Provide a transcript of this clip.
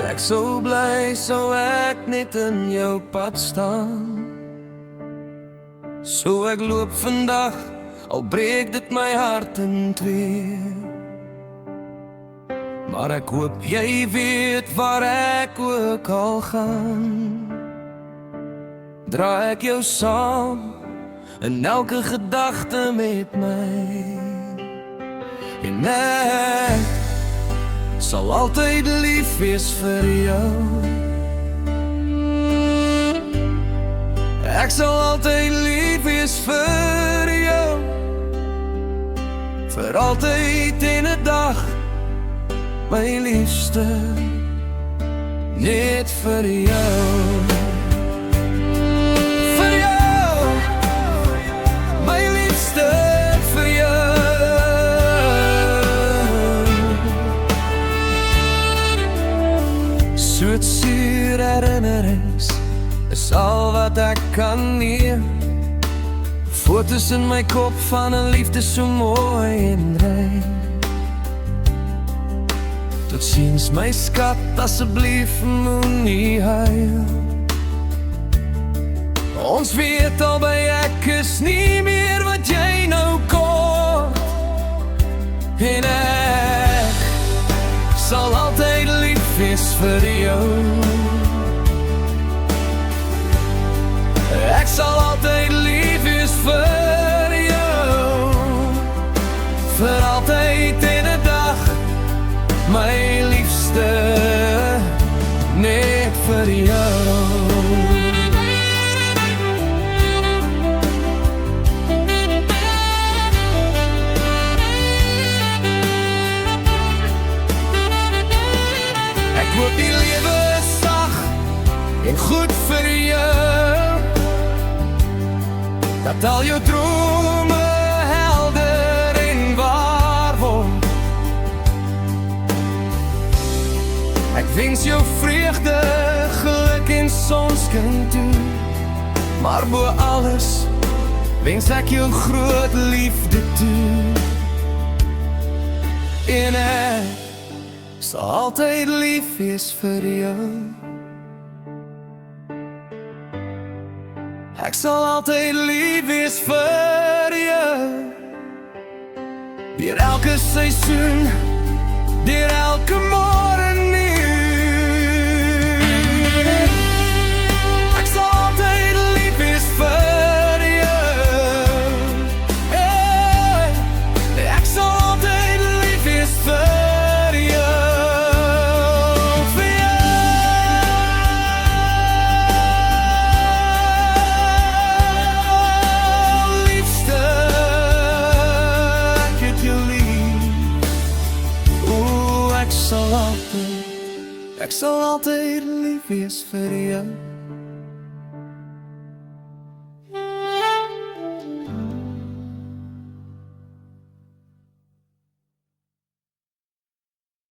Ek sou bly sou ek net in jou pad staan. So ek loop vandag, al breek dit my hart in twee. Maar ek hoop jy weet waar ek ook al gaan. Dra ek jou saam in elke gedagte met my. En ek sal altyd lief wees vir jou. Ek sal altyd lief wees vir jou. Vir altyd en 'n dag, my liefste, net vir jou. Vir jou, my liefste, vir jou. Soetsuur herinnerings is al wat ek kan neem. Foto's in my kop van 'n liefde so mooi en rein. Tot ziens my skat, asseblief moenie huil. Ons weet albei ek is nie meer wat jy nou kort. En ek sal altyd lief wees vir jou. Ek sal altyd lief wees vir jou. Vir altyd en 'n dag, my liefste, net vir jou. Ek hoop die lewe is sag en goed vir jou. Dat al jou drome helder en waar word. Ek wens jou vreugde, geluk en sonskyn toe. Maar bo alles wens ek jou groot liefde toe. En ek sal altyd lief wees vir jou. Ek sal altyd lief wees vir jou. Deur elke seisoen, deur elke môre nuut. Ek sal altyd lief wees vir jou. Hey, ek sal altyd lief wees vir jou. Ek sal altyd lief wees vir jou.